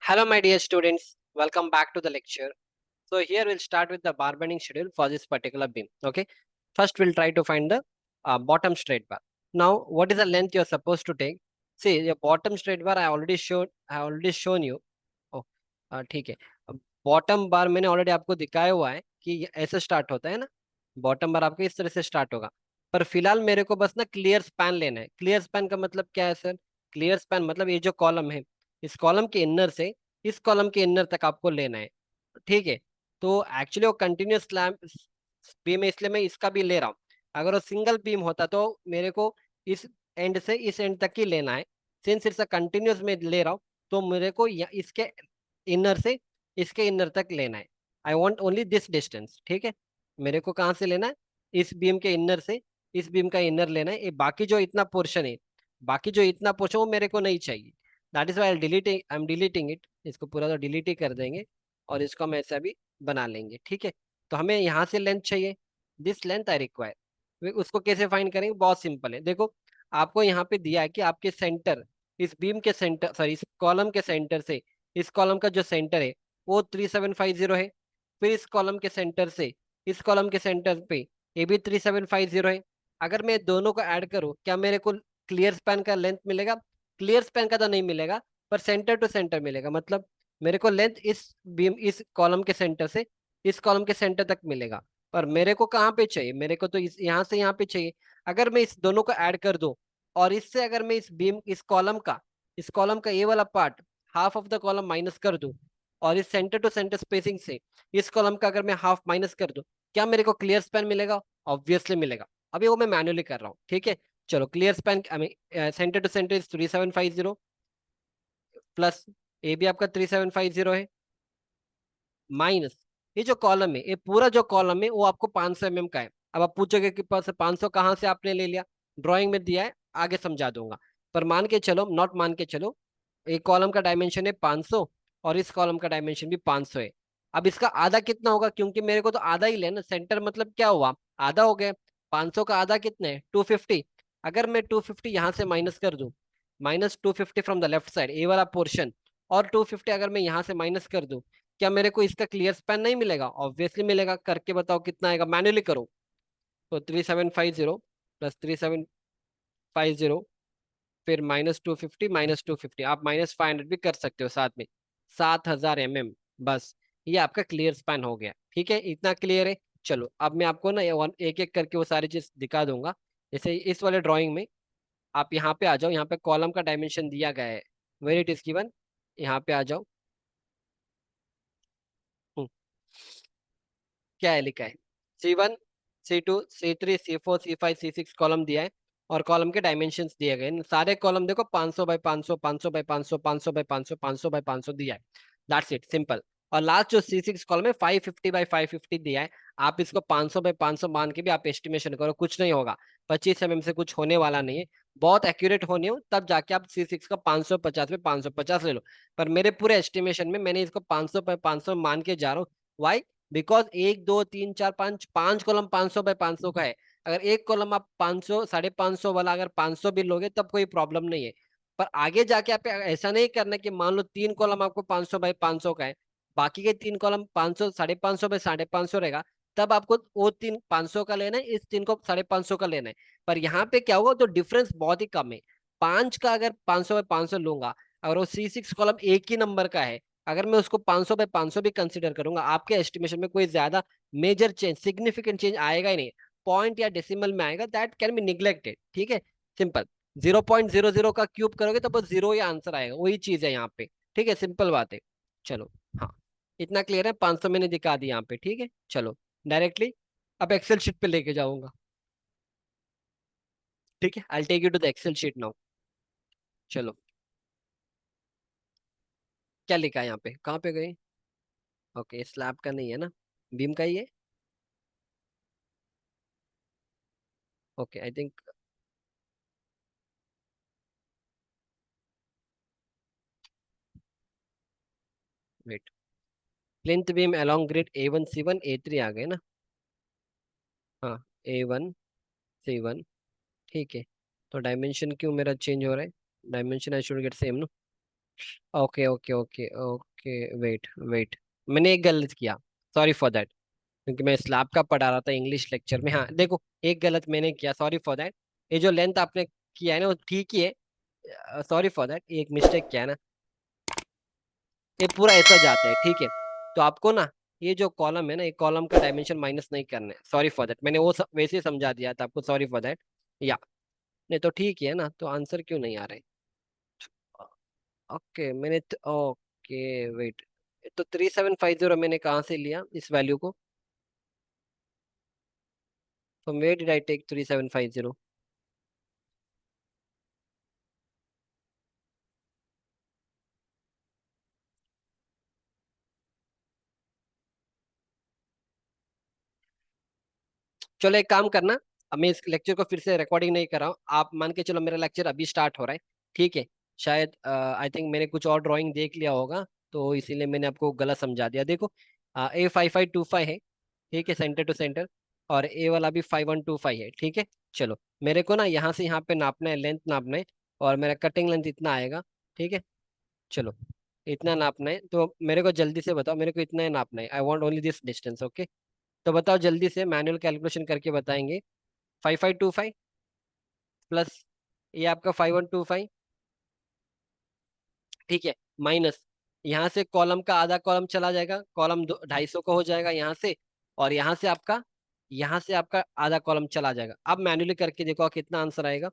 Hello, my dear students. Welcome back to the lecture. So here we'll start with the bar bending schedule for this particular beam. Okay. First, we'll try to find the bottom straight bar. Now, what is the length you're supposed to take? See, your bottom straight bar I already showed. I already shown you. Oh, ठीक है. Bottom बार मैंने already आपको दिखाया हुआ है कि ये ऐसे स्टार्ट होता है ना. बॉटम बार आपका इस तरह से स्टार्ट होगा. पर फिलहाल मेरे को बस ना क्लियर स्पैन लेना है. क्लियर स्पैन का मतलब क्या है सर? क्लियर स्पैन मतलब ये जो कॉलम है, इस कॉलम के इनर से इस कॉलम के इनर तक आपको लेना है. ठीक है. तो एक्चुअली वो कंटिन्यूस स्लैम बीम है, इसलिए मैं इसका भी ले रहा हूँ. अगर वो सिंगल बीम होता तो मेरे को इस एंड से इस एंड तक ही लेना है. सिंस इट्स अ कंटिन्यूस में ले रहा हूँ, तो मेरे को इसके इनर से इसके इनर तक लेना है. I want only this distance. ठीक है. मेरे को कहाँ से लेना है? इस बीम के इनर से इस बीम का इनर लेना है. ये बाकी जो इतना पोर्शन है, बाकी जो इतना पोर्शन वो मेरे को नहीं चाहिए. That is why I am deleting it. इसको पूरा तो डिलीट ही कर देंगे और इसको हम ऐसा भी बना लेंगे. ठीक है. तो हमें यहाँ से लेंथ चाहिए. This length I require. उसको कैसे फाइंड करेंगे? बहुत सिंपल है. देखो, आपको यहाँ पे दिया है कि आपके सेंटर, इस बीम के सेंटर, सॉरी इस कॉलम के सेंटर से इस कॉलम का जो सेंटर है वो 3750 है. फिर इस कॉलम के सेंटर से इस कॉलम के सेंटर पे ये भी 3750 है. अगर मैं दोनों को ऐड करूँ, क्या मेरे को क्लियर स्पैन का लेंथ मिलेगा? क्लियर स्पैन का तो नहीं मिलेगा, पर सेंटर टू सेंटर मिलेगा. मतलब मेरे को लेंथ इस कॉलम के सेंटर से इस कॉलम के सेंटर तक मिलेगा. पर मेरे को कहाँ पे चाहिए? मेरे को तो इस यहाँ से यहाँ पे चाहिए. अगर मैं इस दोनों को ऐड कर दूं और इससे अगर मैं इस कॉलम का ये वाला part, half of the column minus कर दूं, और इस सेंटर टू सेंटर स्पेसिंग से इस कॉलम का अगर मैं हाफ माइनस कर दूं, क्या मेरे को क्लियर स्पैन मिलेगा? ऑब्वियसली मिलेगा. अभी वो मैं मैन्युअली कर रहा हूँ. ठीक है. चलो, clear span centre to centre is 3750 plus A भी आपका 3750 है, माइनस ये जो कॉलम है, ये पूरा जो कॉलम है वो आपको 500 mm का है. अब आप पूछोगे कि पास 500 कहाँ से आपने ले लिया? ड्राइंग में दिया है, आगे समझा दूंगा. पर मान के चलो, नॉट मान के चलो, एक कॉलम का डायमेंशन है 500 और इस कॉलम का डायमेंशन भी 500 है. अब इसका आधा कितना होगा? क्योंकि मेरे को तो आधा ही लेना. सेंटर मतलब क्या हुआ? आधा हो गया. 500 का आधा कितना है? 250. अगर मैं 250 यहाँ से माइनस कर दूं, -250 फ्रॉम द लेफ्ट साइड, ए वाला पोर्शन, और 250 अगर मैं यहाँ से माइनस कर दूं, क्या मेरे को इसका क्लियर स्पैन नहीं मिलेगा? ऑब्वियसली मिलेगा. करके बताओ कितना आएगा, मैन्युअली करो. तो 3750 प्लस 3750, फिर -250 -250, आप -500 भी कर सकते हो साथ में. 7000 mm. बस, ये आपका क्लियर स्पैन हो गया. ठीक है, इतना क्लियर है. चलो, अब मैं आपको ना एक एक करके वो सारी चीज दिखा दूंगा. जैसे इस वाले ड्राइंग में आप यहाँ पे आ जाओ. यहाँ पे कॉलम का डायमेंशन दिया गया है, वेर इट इज गिवन. यहाँ पे आ जाओ. हम्म, क्या है लिखा है? C1, C2, C3, C4, C5, C6 column दिया है. और कॉलम के डायमेंशंस दिए गए हैं. सारे कॉलम देखो, 500 बाय 500, 500 बाय 500, 500 बाय 500, 500 बाय 500 दिया है. That's it, simple. और लास्ट जो C6 कॉलम है 550 बाय 550 दिया है. आप इसको 500 बाय 500 मान के भी आप एस्टिमेशन करो, कुछ नहीं होगा. 25 mm से कुछ होने वाला नहीं है. बहुत एक्यूरेट होने हो तब जाके आप C6 का 550 पे 550 ले लो. पर मेरे पूरे एस्टिमेशन में मैंने इसको 500 बाय 500 मान के जा रहा हूँ. वाई? बिकॉज 1 2 3 4 5 5 कॉलम 500 बाय 500 का है. अगर एक कॉलम आप 500 550 वाला अगर 500 भी लोगे तब कोई प्रॉब्लम नहीं है. पर आगे जाके आप ऐसा नहीं करना कि मान लो 3 कॉलम आपको 500 बाय 500 का है, बाकी के 3 कॉलम 500 550 बाय 550 रहेगा. तब आपको वो तीन 500 का लेना है, इस तीन को 550 का लेना है. पर यहाँ पे क्या होगा, तो डिफरेंस बहुत ही कम है. 5 का अगर 500 बाय 500 लूंगा, अगर वो C6 कॉलम एक ही नंबर का है, अगर मैं उसको 500 बाय 500 भी कंसीडर करूंगा, आपके एस्टिमेशन में कोई ज्यादा मेजर चेंज, सिग्निफिकेंट चेंज आएगा ही नहीं. पॉइंट या डेसिमल में आएगा, दैट कैन बी निग्लेक्टेड. ठीक है, सिंपल. 0.00 का क्यूब करोगे तो बस जीरो ही आंसर आएगा. वही चीज है यहाँ पे. ठीक है, सिंपल बात है. चलो, हाँ, इतना क्लियर है. 500 मैंने दिखा दी यहाँ पे. ठीक है, चलो डायरेक्टली अब एक्सेल शीट पे लेके जाऊंगा. ठीक है, I take you to the excel sheet now. चलो, क्या लिखा है यहाँ पे? कहाँ पे गए? ओके, स्लैब का नहीं है ना, बीम का ही है. Okay, I think, wait. Plinth beam along grid A1 C1 A3 आ गए ना. हाँ, A1 C1. ठीक है. तो डायमेंशन क्यों मेरा चेंज हो रहा है? Dimension I should get same no. Okay okay okay okay, wait wait, मैंने एक गलत किया, सॉरी फॉर दैट। क्योंकि मैं स्लैब का पढ़ा रहा था इंग्लिश लेक्चर में। हाँ देखो, एक गलत मैंने किया, सॉरी फॉर दैट। ये जो लेंथ आपने किया है ना वो ठीक ही है, सॉरी फॉर दैट, एक मिस्टेक किया है ना, ये पूरा ऐसा जाता है, ठीक है। तो आपको ना ये जो कॉलम है ना, ये कॉलम का डायमेंशन माइनस नहीं करना है, सॉरी फॉर दैट, मैंने वो वैसे ही समझा दिया था आपको, सॉरी फॉर दैट। या नहीं तो ठीक है ना, तो आंसर क्यों नहीं आ रहे? ओके मैंने ओके वेट, तो 3750 मैंने कहाँ से लिया इस वैल्यू को? From where did I take 3750? चलो एक काम करना, अब मैं इस लेक्चर को फिर से रिकॉर्डिंग नहीं कर रहा हूँ, आप मान के चलो मेरा लेक्चर अभी स्टार्ट हो रहा है, ठीक है। शायद आई थिंक मैंने कुछ और ड्राइंग देख लिया होगा, तो इसीलिए मैंने आपको गलत समझा दिया। देखो A5525 है, ठीक है, सेंटर टू सेंटर, और ए वाला भी 5125 है, ठीक है। चलो मेरे को ना यहाँ से यहाँ पे नापना है, लेंथ नापना है, और मेरा कटिंग लेंथ इतना आएगा, ठीक है। चलो इतना नापना है, तो मेरे को जल्दी से बताओ, मेरे को इतना ही नापना है, I want only this distance, okay. तो बताओ जल्दी से, मैनुअल कैलकुलेशन करके बताएंगे। 5525 प्लस ये आपका 5125, ठीक है, माइनस यहाँ से कॉलम का आधा कॉलम चला जाएगा, कॉलम 250 का हो जाएगा यहाँ से, और यहाँ से आपका आधा कॉलम चला जाएगा। अब मैन्युअली करके देखो कितना आंसर आएगा।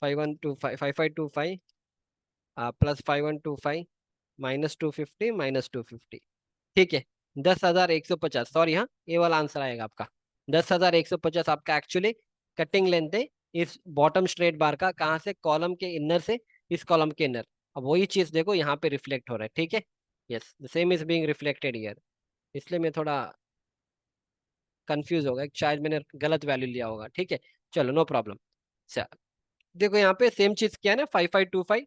5125 प्लस 5125 -250 -250, ठीक है। 10,150, सॉरी, हाँ ये वाला आंसर आएगा आपका। 10,150 आपका एक्चुअली कटिंग लेंथ है इस बॉटम स्ट्रेट बार का, कहाँ से? कॉलम के इनर से इस कॉलम के इनर। अब वही चीज देखो यहाँ पे रिफ्लेक्ट हो रहा है, ठीक है। Yes, the same is being reflected here, इसलिए मैं थोड़ा कंफ्यूज हो गया, शायद मैंने गलत वैल्यू लिया होगा, ठीक है। चलो नो प्रॉब्लम। देखो यहाँ पे सेम चीज क्या है ना, 5525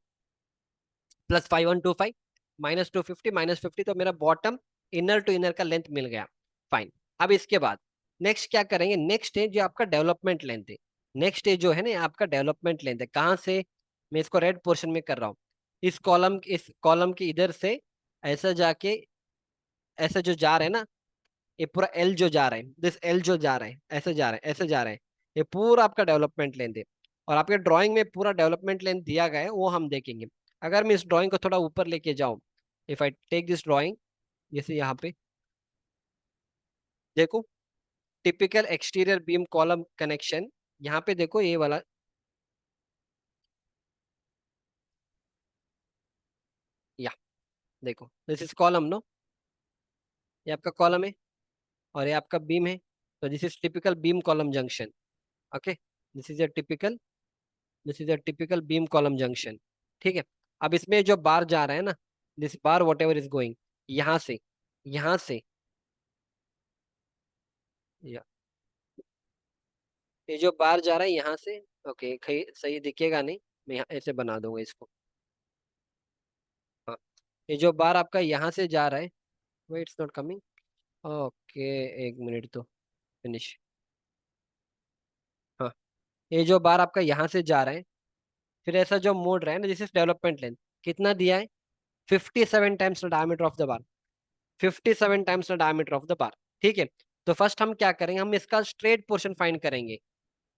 प्लस 5125 -250 -50, तो मेरा बॉटम इनर टू इनर का लेंथ मिल गया, फाइन। अब इसके बाद नेक्स्ट क्या करेंगे? नेक्स्ट है जो आपका डेवलपमेंट लेंथ है, नेक्स्ट है जो है ना ये आपका डेवलपमेंट लेंथ है, कहाँ से? मैं इसको रेड पोर्शन में कर रहा हूँ, इस कॉलम के इधर से ऐसा जाके, ऐसा जो जा रहा है ना, ये पूरा एल जो जा रहा है, दिस एल जो जा रहा है, ऐसे जा रहा है, ऐसे जा रहा है, ये पूरा आपका डेवलपमेंट लेंथ है। और आपके ड्राइंग में पूरा डेवलपमेंट लेंथ दिया गया है, वो हम देखेंगे। अगर मैं इस ड्राइंग को थोड़ा ऊपर लेके जाऊं, if I take this drawing, जैसे यहाँ पे देखो, typical exterior beam column connection, यहाँ पे देखो ये वाला, या देखो दिस इज कॉलम, नो, ये आपका कॉलम है और ये आपका बीम है, तो this is typical beam column junction, okay. This is a typical this is a typical beam column junction, ठीक है। अब इसमें जो बार जा रहा है ना, this bar what ever is going, यहाँ से या, ये जो बार जा रहा है यहाँ से, ओके, सही दिखेगा नहीं, मैं यहाँ ऐसे बना दूंगा इसको। हाँ, ये जो बार आपका यहाँ से जा रहा है, wait it's not coming, okay, एक मिनट तो फिनिश। हाँ, ये जो बार आपका यहाँ से जा रहा है, फिर ऐसा जो मोड़ रहा है ना, जिस डेवलपमेंट लेंथ कितना दिया है? 57 times the diameter of the bar, 57 times the diameter of the बार, ठीक है। तो फर्स्ट हम क्या करेंगे, हम इसका स्ट्रेट पोर्शन फाइंड करेंगे,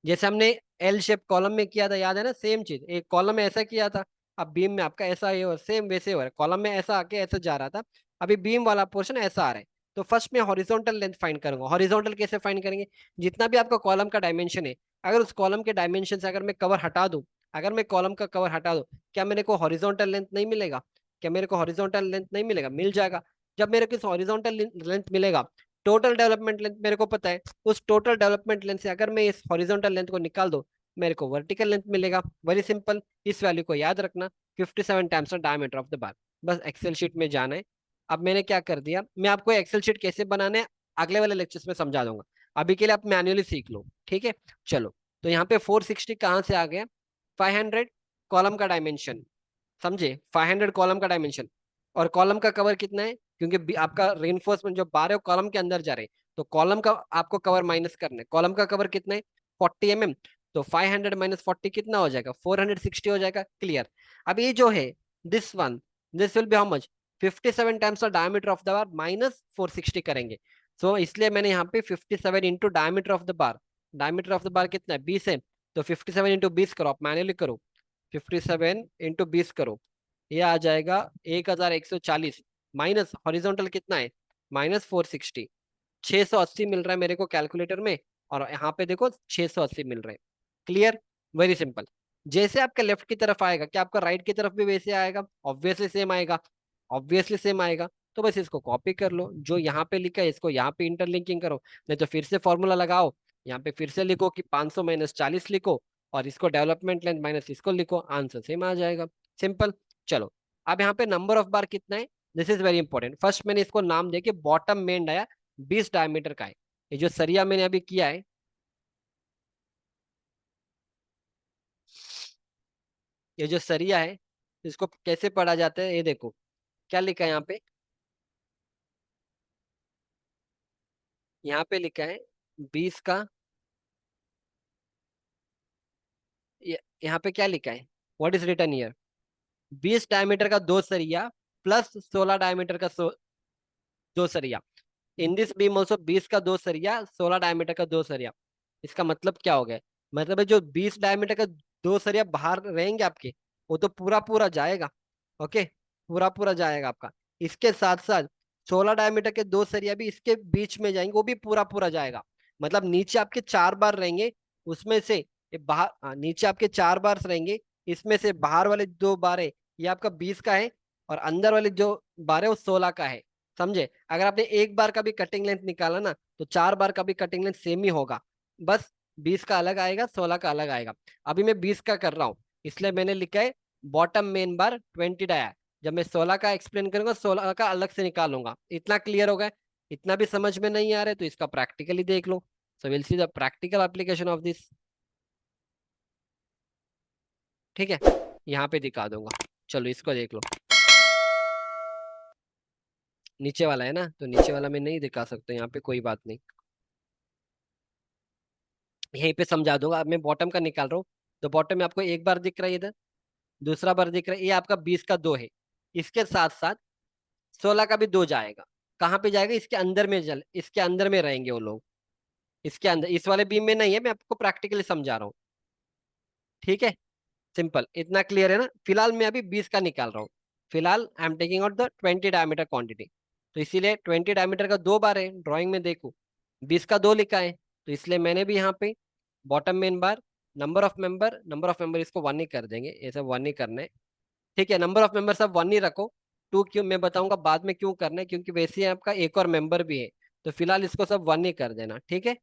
जैसे हमने एल शेप कॉलम में किया था, याद है ना? सेम चीज, एक कॉलम में ऐसा किया था, अब बीम में आपका ऐसा ही हो, सेम वैसे हो रहा है, कॉलम में ऐसा आके ऐसा जा रहा था, अभी बीम वाला पोर्शन ऐसा आ रहा है। तो फर्स्ट में हॉरिजॉन्टल लेंथ फाइंड करूंगा। हॉरिजॉन्टल कैसे फाइंड करेंगे? जितना भी आपका कॉलम का डायमेंशन है, अगर उस कॉलम के डायमेंशन से अगर मैं कवर हटा दूं, अगर मैं कॉलम का कवर हटा दूं, क्या मेरे को हॉरिजॉन्टल लेंथ नहीं मिलेगा? क्या मेरे को हॉरिजॉन्टल लेंथ नहीं मिलेगा? मिल जाएगा। जब मेरे को इस हॉरिजॉन्टल लेंथ मिलेगा, टोटल डेवलपमेंट लेंथ मेरे को पता है, उस टोटल डेवलपमेंट लेंथ से अगर मैं इस हॉरिजॉन्टल लेंथ को निकाल दो, मेरे को वर्टिकल लेंथ मिलेगा। वेरी सिंपल, इस वैल्यू को याद रखना, 57 टाइम्स डायमीटर ऑफ द बार। बस एक्सेल शीट में जाना है। अब मैंने क्या कर दिया, मैं आपको एक्सेल शीट कैसे बनाना है अगले वाले लेक्चर्स में समझा दूंगा, अभी के लिए आप मैन्युअली सीख लो, ठीक है। चलो, तो यहाँ पे 460 कहाँ से आ गया? 500 कॉलम का डायमेंशन, समझे? 500 कॉलम का डायमेंशन, और कॉलम का कवर कितना है? क्योंकि आपका रेनफोर्समेंट जो बार है वो कॉलम के अंदर जा रहे हैं, तो कॉलम का आपको कवर माइनस करना है। कॉलम का कवर कितना है? 40 mm, तो 500 -40 कितना हो जाएगा? 460 हो जाएगा, क्लियर। अब ये जो है this one, this will be how much, 57 times the diameter of the bar minus 460 करेंगे। सो इसलिए मैंने यहाँ पे 57 into diameter of the bar, diameter of the बार कितना है 20 है, तो 57 इंटू 20 करो, आप मैन्युअली करो, 57 इंटू 20 करो, ये आ जाएगा 1140, माइनस हॉरिजॉन्टल कितना है माइनस 460, 680 मिल रहा है मेरे को कैलकुलेटर में, और यहाँ पे देखो 680 मिल रहे हैं। Clear, very simple. जैसे आपका लेफ्ट की तरफ आएगा, क्या आपका राइट की तरफ भी वैसे आएगा? ऑब्वियसली सेम आएगा, ऑब्वियसली सेम आएगा। तो बस इसको कॉपी कर लो, जो यहाँ पे लिखा है इसको यहाँ पे इंटरलिंकिंग करो, नहीं तो फिर से फॉर्मूला लगाओ, यहाँ पे फिर से लिखो कि 500 माइनस 40 लिखो, और इसको डेवलपमेंट लेंथ माइनस इसको लिखो, आंसर सेम आ जाएगा। सिंपल। चलो, अब यहाँ पे नंबर ऑफ बार कितना है, this is very important. First मैंने इसको नाम दे के बॉटम मेन आया, 20 डायमीटर का है। ये जो सरिया मैंने अभी किया है, ये जो सरिया है, इसको कैसे पढ़ा जाता है ये देखो, क्या लिखा है यहाँ पे, यहाँ पे लिखा है 20 का, यहाँ पे क्या लिखा है, what is written here, 20 diameter का दो सरिया प्लस 16 डायमीटर का दो सरिया। इन दिस बीम ऑल्सो 20 का दो सरिया, 16 डायमीटर का दो सरिया। इसका मतलब क्या हो गया, मतलब है जो 20 डायमीटर का दो सरिया बाहर रहेंगे आपके, वो तो पूरा पूरा जाएगा। ओके, पूरा पूरा जाएगा आपका। इसके साथ साथ 16 डायमीटर के दो सरिया भी इसके बीच में जाएंगे, वो भी पूरा पूरा जाएगा। मतलब नीचे आपके चार बार रहेंगे, उसमें से ये बाहर, नीचे आपके चार बार रहेंगे, इसमें से बाहर वाले दो बार है, ये आपका 20 का है, और अंदर वाले जो बार है वो 16 का है। समझे? अगर आपने एक बार का भी कटिंग लेंथ निकाला ना, तो चार बार का भी कटिंग लेंथ सेम ही होगा, बस 20 का अलग आएगा, 16 का अलग आएगा। अभी मैं 20 का कर रहा हूँ, इसलिए मैंने लिखा है बॉटम मेन बार 20 डाया। जब मैं 16 का एक्सप्लेन करूंगा, 16 का अलग से निकालूंगा। इतना क्लियर हो गया? इतना भी समझ में नहीं आ रहा है तो इसका प्रैक्टिकली देख लो। So will see the practical application of this. ठीक है, यहाँ पे दिखा दूंगा, चलो इसको देख लो। नीचे वाला है ना, तो नीचे वाला मैं नहीं दिखा सकता यहाँ पे, कोई बात नहीं, यहीं पे समझा दूंगा। अब मैं बॉटम का निकाल रहा हूँ, तो बॉटम में आपको एक बार दिख रहा है इधर, दूसरा बार दिख रहा है, ये आपका 20 का दो है। इसके साथ साथ 16 का भी दो जाएगा। कहाँ पे जाएगा? इसके अंदर में, जल इसके अंदर में रहेंगे वो लोग, इसके अंदर, इस वाले बीम में नहीं है, मैं आपको प्रैक्टिकली समझा रहा हूँ। ठीक है, सिंपल, इतना क्लियर है ना? फिलहाल मैं अभी 20 का निकाल रहा हूँ, फिलहाल I am taking out the 20 diameter quantity. तो इसीलिए 20 डायमीटर का दो बार है, ड्राइंग में देखो 20 का दो लिखा है, तो इसलिए मैंने भी यहाँ पे bottom main bar, number of member इसको वन ही कर देंगे, ये सब वन ही करना है। ठीक है, नंबर ऑफ मेंबर सब वन ही रखो। टू क्यों, मैं बताऊंगा बाद में क्यों करना है, क्योंकि वैसे ही आपका एक और मेंबर भी है, तो फिलहाल इसको सब वन ही कर देना। ठीक है,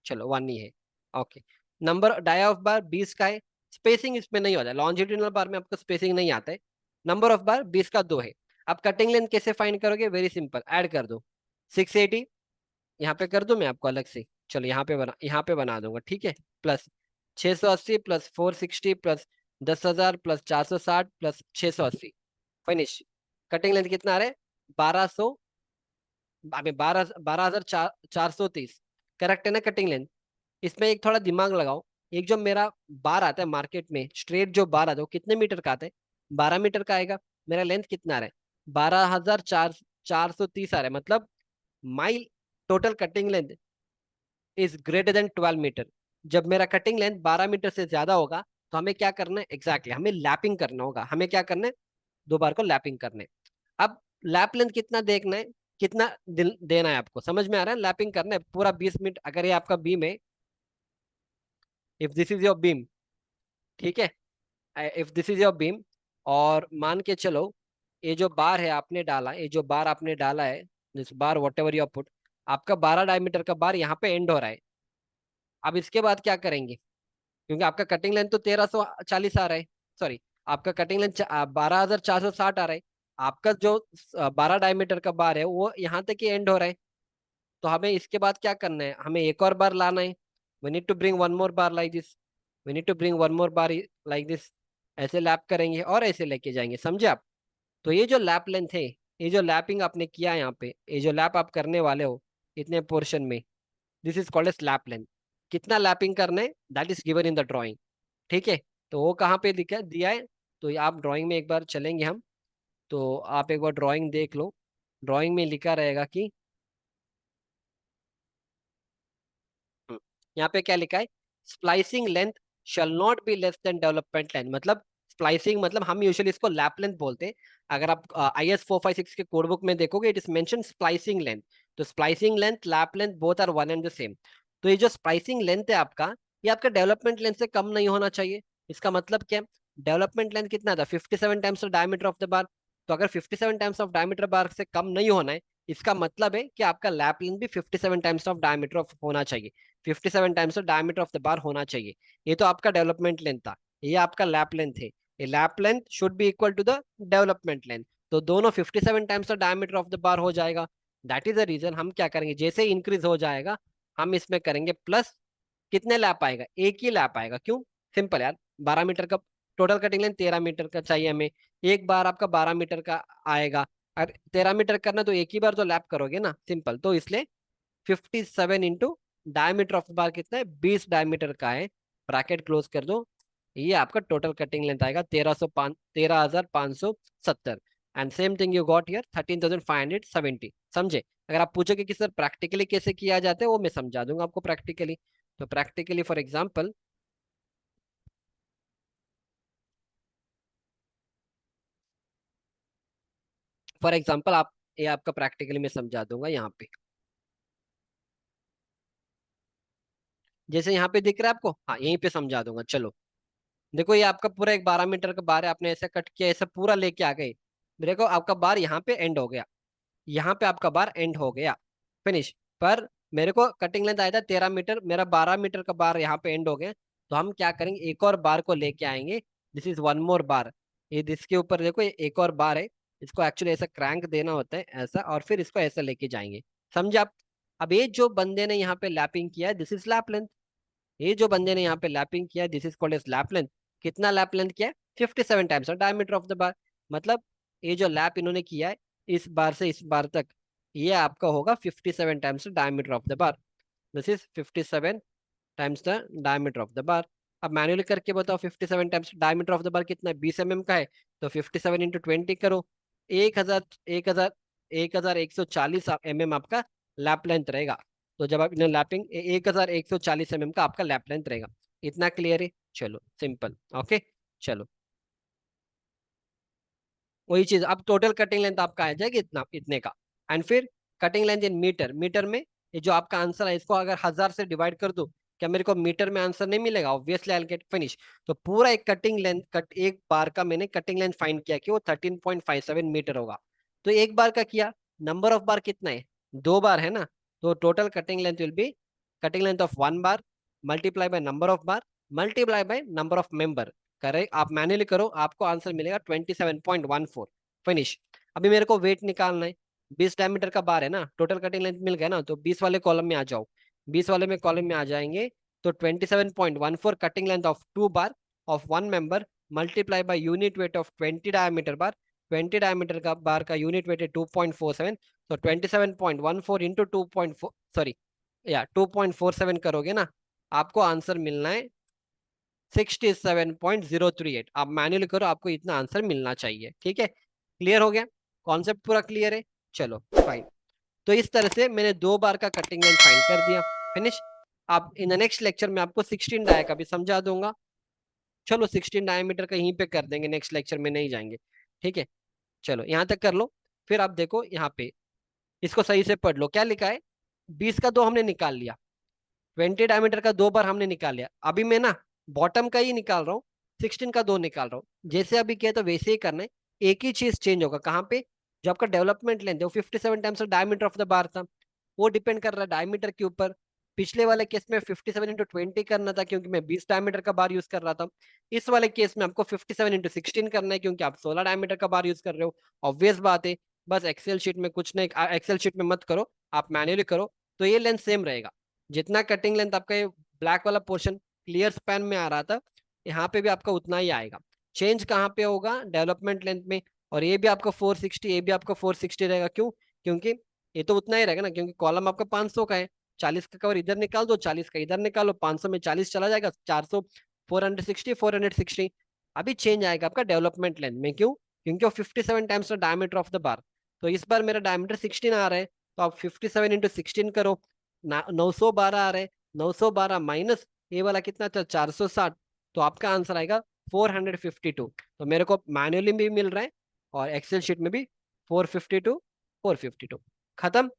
चलो वन ही है। Okay, number dia of bar 20 का है, स्पेसिंग इसमें नहीं होता है, लॉन्जिट्यूडिनल बार में आपको स्पेसिंग नहीं आता है। नंबर ऑफ बार 20 का दो है। अब कटिंग लेंथ कैसे फाइंड करोगे? वेरी सिंपल, ऐड कर दो 680, यहाँ पे कर दूं मैं आपको अलग से, चलो यहाँ पे बना दूंगा। ठीक है, plus 680 plus 460 plus 10,000 plus 460 plus 680, finish. Cutting length कितना आ रहा है? 1200, अभी 12,430, करेक्ट है ना कटिंग लेंथ? इसमें एक थोड़ा दिमाग लगाओ, एक जो मेरा बार आता है मार्केट में, स्ट्रेट जो बार आता है वो कितने मीटर का आता है? 12 मीटर का आएगा। मेरा लेंथ कितना आ रहा है? 12,430 आ रहा है, मतलब my total cutting length is greater than 12 metre. जब मेरा कटिंग लेंथ 12 मीटर से ज्यादा होगा, तो हमें क्या करना है? एग्जैक्टली हमें लैपिंग करना होगा। हमें क्या करना है? दो बार को लैपिंग करना है। अब लैप लेंथ कितना देखना है, कितना देना है आपको, समझ में आ रहा है? लैपिंग करना है पूरा 20 मिनट, अगर ये आपका बीम है, if this is your beam, ठीक है, if this is your beam, और मान के चलो ये जो बार है आपने डाला, ये जो बार आपने डाला है, this bar what ever you put, आपका 12 डायमीटर का बार यहाँ पे एंड हो रहा है। अब इसके बाद क्या करेंगे? क्योंकि आपका कटिंग लेंथ तो 1340 आ रहा है, सॉरी, आपका कटिंग लेंथ 12,460 आ रहा है। आपका जो 12 डायमीटर का बार है वो यहाँ तक ही एंड हो रहा है। तो हमें इसके बाद क्या करना है? हमें एक और बार लाना है, we need to bring one more bar like this, we need to bring one more bar like this. ऐसे लैप करेंगे और ऐसे लेके जाएंगे, समझे आप? तो ये जो लैप लेंथ है, ये जो लैपिंग आपने किया है यहाँ पे, ये जो लैप आप करने वाले हो इतने पोर्शन में, this is called as lap length. कितना लैपिंग करना है that is given in the drawing. ठीक है, तो वो कहाँ पे दिखा दिया है, तो आप ड्राइंग में एक बार चलेंगे हम, तो आप एक बार ड्राइंग देख लो। ड्राइंग में लिखा रहेगा कि यहाँ पे क्या लिखा है, splicing length shall not be less than development length. मतलब स्प्लाइसिंग मतलब हम यूजुअली इसको लैप लेंथ बोलते हैं। अगर आप IS 456 के कोड बुक में देखोगे, it is mention splicing length. तो splicing length, lap length both are one and the same. तो ये जो स्प्लाइसिंग लेंथ है आपका, ये आपका डेवलपमेंट लेंथ से कम नहीं होना चाहिए। इसका मतलब क्या है, डेवलपमेंट लेंथ कितना था, 57 times of diameter of the बार। तो अगर 57 टाइम्स ऑफ डायमीटर बार से कम नहीं होना है, इसका मतलब है कि आपका लैप लेंथ भी 57 टाइम्स ऑफ डायमीटर ऑफ होना चाहिए। 57 times of diameter of the बार होना चाहिए। ये तो आपका डेवलपमेंट लेंथ था। ये आपका लैप लेंथ है। ये lap length should be equal to the development length. तो दोनों 57 times of diameter of the bar हो जाएगा। दैट इज द रीजन हम क्या करेंगे, जैसे ही इंक्रीज हो जाएगा हम इसमें करेंगे प्लस। कितने लैप आएगा, एक ही लैप आएगा। क्यों, सिंपल यार, 12 मीटर का टोटल कटिंग लेंथ 13 मीटर का चाहिए हमें। एक बार आपका 12 मीटर का आएगा। अगर 13 मीटर करना तो एक ही बार तो लैप करोगे ना, सिंपल। तो इसलिए 57 इंटू डायमीटर ऑफ द बार कितना है, 20 डायमीटर का है। ब्रैकेट क्लोज कर दो। ये आपका टोटल कटिंग लेंथ आएगा 13,570। And same thing you got here 13,570। समझे। अगर आप पूछोगे कि सर प्रैक्टिकली कैसे किया जाता है, वो मैं समझा दूंगा आपको प्रैक्टिकली। तो प्रैक्टिकली फॉर एग्जाम्पल आप, ये आपका प्रैक्टिकली मैं समझा दूंगा यहाँ पे। जैसे यहाँ पे दिख रहा है आपको, हाँ यहीं पे समझा दूंगा, चलो। देखो ये आपका पूरा एक 12 मीटर का बार है, आपने ऐसे कट किया, ऐसे पूरा लेके आ गए। देखो आपका बार यहाँ पे एंड हो गया, यहाँ पे आपका बार एंड हो गया, फिनिश। पर मेरे को कटिंग लेंथ आया था 13 मीटर, मेरा 12 मीटर का बार यहाँ पे एंड हो गया। तो हम क्या करेंगे, एक और बार को लेके आएंगे। दिस इज वन मोर बार। ये इसके ऊपर देखो, ये एक और बार है। इसको एक्चुअली ऐसा क्रैंक देना होता है ऐसा, और फिर इसको ऐसा लेके जाएंगे। समझे आप। अब ये जो बंदे ने यहाँ पे लैपिंग किया है, दिस इज लैप लेंथ। ये जो बंदे ने यहाँ पे लैपिंग किया है, this is called as lap length. कितना लैप लेंथ किया है, 57 times diameter of the bar. मतलब ये जो लैप इन्होंने किया है इस बार से इस बार तक, ये आपका होगा 57 times diameter of the bar. This is 57 times the diameter of the बार। अब मैन्युअली करके बताओ, 57 टाइम्स डायमीटर ऑफ द बार कितना है, 20 mm का है। तो 57 इंटू 20 करो, 1000 1000 1140 mm आपका लैप लेंथ रहेगा। तो जब आप इन्हें लैपिंग, 1140 mm का आपका लैप लेंथ रहेगा। इतना क्लियर है, चलो सिंपल। ओके, चलो। वही चीज, अब टोटल कटिंग लेंथ आपका आ जाएगी इतना, इतने का। एंड फिर cutting length in metre, metre में ये जो आपका आंसर है, इसको अगर 1000 से डिवाइड कर दो, क्या मेरे को मीटर में आंसर नहीं मिलेगा, obviously I will get finish. तो पूरा एक कटिंग लेंथ, कट एक बार का मैंने कटिंग लेंथ फाइंड किया कि वो 13.57 मीटर होगा। तो एक बार का किया, नंबर ऑफ बार कितना है, 2 बार है ना। तो total cutting length will be cutting length of 1 bar multiply by number of bar multiply by number of member. करे आप मैन्युअली करो, आपको आंसर मिलेगा 27.14। फिनिश। अभी मेरे को वेट निकालना है। 20 डायमीटर का बार है ना, टोटल कटिंग लेंथ मिल गया ना, तो 20 वाले कॉलम में आ जाओ। 20 वाले में कॉलम में आ जाएंगे। तो 27.14 cutting length of 2 bar of 1 member multiply by unit weight of 20 diameter bar. 20 diameter का बार का यूनिट वेट है 2.47। तो 27.14 इंटू 2.4, सॉरी, या 2.47 करोगे ना, आपको आंसर मिलना है 67.038। आप मैन्युअली करो, आपको इतना आंसर मिलना चाहिए। ठीक है, क्लियर हो गया, कॉन्सेप्ट पूरा क्लियर है। चलो फाइन। तो इस तरह से मैंने 2 बार का कटिंग लेंथ फाइंड कर दिया, फिनिश। आप इन द नेक्स्ट लेक्चर में आपको 16 डाय का भी समझा दूंगा। चलो 16 डायमीटर का यहीं पे कर देंगे, नेक्स्ट लेक्चर में नहीं जाएंगे। ठीक है, चलो यहाँ तक कर लो। फिर आप देखो यहाँ पे, इसको सही से पढ़ लो क्या लिखा है। 20 का 2 हमने निकाल लिया, 20 डायमीटर का 2 बार हमने निकाल लिया। अभी मैं ना बॉटम का ही निकाल रहा हूँ, 16 का 2 निकाल रहा हूँ। जैसे अभी किया तो वैसे ही करना है। एक ही चीज चेंज होगा, कहाँ पे, जो आपका डेवलपमेंट लेंथ है वो 57 टाइम्स डायमीटर ऑफ द बार था, वो डिपेंड कर रहा है डायमीटर के ऊपर। पिछले वाले केस में 57 इंटू 20 करना था, क्योंकि मैं 20 डायमीटर का बार यूज कर रहा था। इस वाले केस में आपको 57 इंटू 16 करना है, क्योंकि आप 16 डायमीटर का बार यूज कर रहे हो। ऑब्वियस बात है। बस एक्सेल शीट में कुछ नहीं, एक्सेल शीट में मत करो, आप मैन्युअली करो। तो ये लेंथ सेम रहेगा। जितना कटिंग लेंथ आपका ये ब्लैक वाला पोर्शन क्लियर स्पैन में आ रहा था, यहाँ पे भी आपका उतना ही आएगा। चेंज कहाँ पे होगा, डेवलपमेंट लेंथ में। और ये भी आपका 460, ये भी आपका 460 रहेगा। क्यों, क्योंकि ये तो उतना ही रहेगा ना, क्योंकि कॉलम आपका 500 का है। 40 का कवर इधर निकाल दो, 40 का इधर निकालो, 500 में 40 चला जाएगा, 400 460 460 अभी चेंज आएगा आपका डेवलपमेंट लेंथ में। क्यों? क्योंकि वो 57 times the diameter of the बार। तो इस बार मेरा डायमीटर 16 आ रहा है, तो आप 57 इंटू 16 करो, 912 आ रहा है। 912 माइनस ये वाला कितना था 460, तो आपका आंसर आएगा 452। तो मेरे को मैन्युअली भी मिल रहा है और एक्सेल शीट में भी 452 452 खत्म।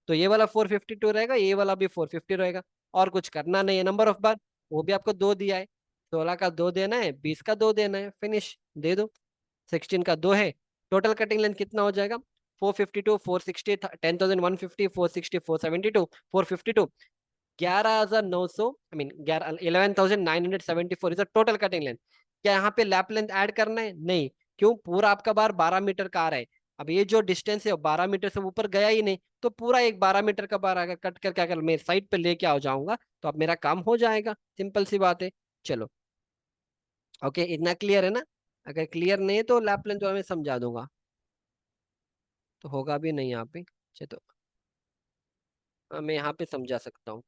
तो ये वाला 452 रहेगा, ये वाला भी 450 रहेगा, और कुछ करना नहीं है। नंबर ऑफ बार वो भी आपको 2 दिया है, 16 का 2 देना है, 20 का 2 देना है, फिनिश दे दो। 16 का 2 है। टोटल कटिंग लेंथ कितना हो जाएगा? 452 460 10,150 460 472 452 11,900 I mean 11,974 is the total cutting length. क्या यहाँ पे लैप लेंथ ऐड करना है? नहीं। क्यों? पूरा आपका बार 12 मीटर का आ रहा है। अब ये जो डिस्टेंस है वो 12 मीटर से ऊपर गया ही नहीं, तो पूरा एक 12 मीटर का बार अगर कट करके अगर मैं साइड पे लेके आ जाऊंगा तो अब मेरा काम हो जाएगा। सिंपल सी बात है। चलो, ओके, इतना क्लियर है ना? अगर क्लियर नहीं है तो लैप लेंथ तो मैं समझा दूंगा, तो होगा भी नहीं यहाँ पे। चलो, तो मैं यहाँ पे समझा सकता हूँ।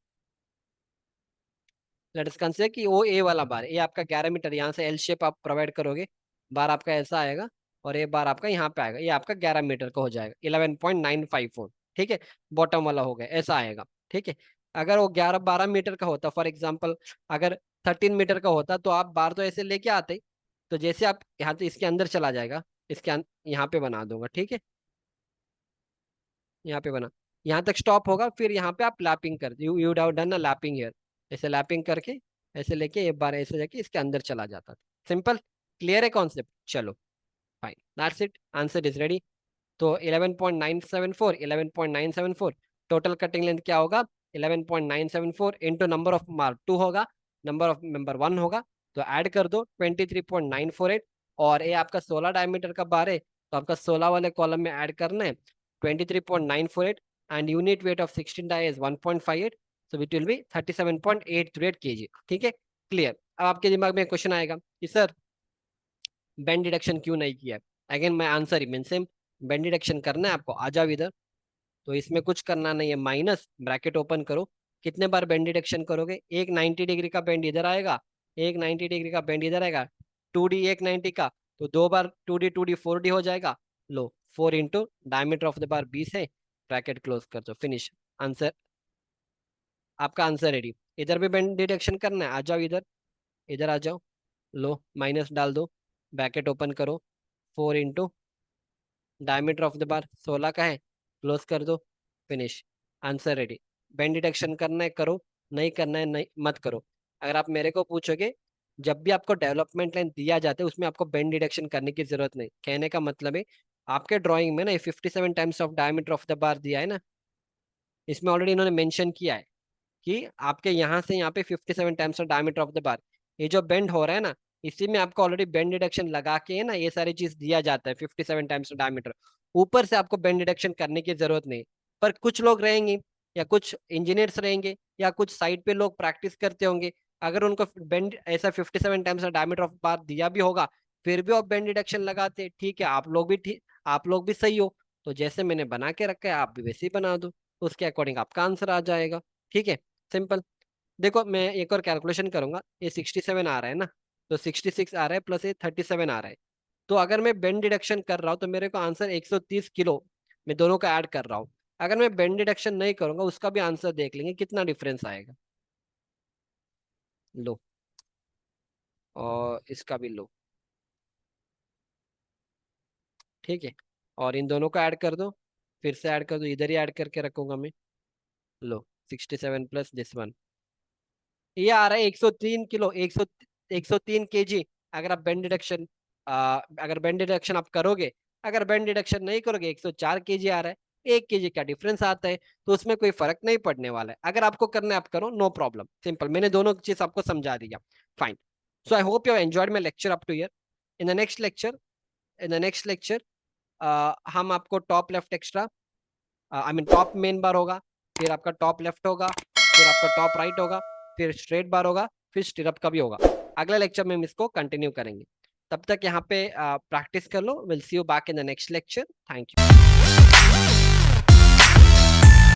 लेट अस कंसीडर कि वो ए वाला बार, ये आपका 11 मीटर, यहाँ से एल शेप आप प्रोवाइड करोगे, बार आपका ऐसा आएगा, और ये बार आपका यहाँ पे आएगा, ये आपका 11 मीटर का हो जाएगा 11.954। ठीक है, बॉटम वाला हो गया, ऐसा आएगा। ठीक है, अगर वो 11-12 मीटर का होता, फॉर एग्जाम्पल अगर 13 मीटर का होता, तो आप बार तो ऐसे लेके आते। तो जैसे आप यहाँ तो इसके अंदर चला जाएगा, यहाँ पे बना दूंगा। ठीक है, यहाँ पे बना, यहाँ तक स्टॉप होगा, फिर यहाँ पे आप लैपिंग कर you you have done a lapping here. ऐसे लैपिंग करके ऐसे लेके एक बार ऐसे जाके इसके अंदर चला जाता था। सिंपल, क्लियर है कॉन्सेप्ट? चलो, fine, that's it, answer is ready. तो 11.974 11.974 टोटल कटिंग लेंथ क्या होगा? 11.974 इंटू नंबर ऑफ मार्क 2 होगा, नंबर ऑफ मेंबर 1 होगा, तो ऐड कर दो 23.948। और ये आपका 16 डायमीटर का बार है, तो आपका 16 वाले कॉलम में ऐड करना है 23.948, and unit weight of 16 dia is 1.58, so it will be 37.838 kg। ठीक है, क्लियर। अब आपके दिमाग में क्वेश्चन आएगा कि सर बेंड डिडक्शन क्यों नहीं किया? अगेन मैं आंसर ही मीन सेम, बेंड डिडक्शन करना है आपको, आ जाओ इधर। तो इसमें कुछ करना नहीं है, माइनस ब्रैकेट ओपन करो। कितने बार बेंड डिडक्शन करोगे? एक 90 डिग्री का बेंड इधर आएगा, एक 90 डिग्री का बेंड इधर आएगा, 2D एक 90 का, तो 2 बार 2D 4D हो जाएगा। लो, 4 इंटू डायमीटर ऑफ द बार 20 है, ब्रैकेट क्लोज कर दो, फिनिश। आंसर, आपका आंसर रेडी। इधर भी बेंड डिडक्शन करना है, आ जाओ इधर, इधर आ जाओ। लो, माइनस डाल दो, ब्रैकेट ओपन करो, 4 इंटू डायमीटर ऑफ द बार 16 का है, क्लोज कर दो, finish, answer ready. Bend deduction करना है करो, नहीं करना है नहीं मत करो। अगर आप मेरे को पूछोगे, जब भी आपको डेवलपमेंट लाइन दिया जाता है उसमें आपको बेंड डिडक्शन करने की जरूरत नहीं। कहने का मतलब है, आपके ड्राइंग में ना 57 times of diameter of the बार दिया है ना, इसमें ऑलरेडी इन्होंने मेंशन किया है कि आपके यहाँ से यहाँ पे 57 times of diameter of the बार, ये जो बेंड हो रहा है ना, इसी में आपको ऑलरेडी बेंड डिडक्शन लगा के है ना, ये सारी चीज दिया जाता है 57 टाइम्स ऑफ डायमीटर। ऊपर से आपको बेंड डिडक्शन करने की जरूरत नहीं। पर कुछ लोग रहेंगे, या कुछ इंजीनियर्स रहेंगे, या कुछ साइड पे लोग प्रैक्टिस करते होंगे, अगर उनको बेंड ऐसा 57 टाइम्स ऑफ डायमीटर ऑफ बार दिया भी होगा, फिर भी आप बेंड डिडक्शन लगाते, ठीक है, आप लोग भी ठीक, आप लोग भी सही हो। तो जैसे मैंने बना के रखा है आप भी वैसे ही बना दो, उसके अकॉर्डिंग आपका आंसर आ जाएगा। ठीक है, सिंपल। देखो, मैं एक और कैलकुलेशन करूंगा, ये 67 आ रहा है ना, तो 66 आ रहा है प्लस ये 37 आ रहा है। तो अगर मैं बेंड डिडक्शन कर रहा हूँ तो मेरे को आंसर 130 किलो, मैं दोनों का ऐड कर रहा हूँ। अगर मैं बेंड डिडक्शन नहीं करूंगा उसका भी आंसर देख लेंगे कितना डिफरेंस आएगा। लो, और इसका भी लो। ठीक है, और इन दोनों का ऐड कर दो, फिर से ऐड कर दो, इधर ही ऐड करके रखूंगा मैं। लो, 67 प्लस दिस वन, ये आ रहा है 103 किलो, 103 kg। अगर आप बेंड डिडक्शन अगर बेंड डिडक्शन आप करोगे, अगर बेंड डिडक्शन नहीं करोगे 104 kg आ रहा है, 1 kg का डिफरेंस आता है, तो उसमें कोई फर्क नहीं पड़ने वाला है। अगर आपको करना है आप करो, नो प्रॉब्लम, सिंपल, मैंने दोनों चीज आपको समझा दिया। Fine, so I hope you enjoyed my lecture up to here. In the next lecture, in the next lecture हम आपको top left extra, I mean top main bar होगा, फिर आपका टॉप लेफ्ट होगा, फिर आपका टॉप राइट होगा, फिर स्ट्रेट बार होगा, फिर स्टिरअप का भी होगा। अगले लेक्चर में हम इसको कंटिन्यू करेंगे। तब तक यहाँ पे प्रैक्टिस कर लो। Will see you back in the next lecture. Thank you.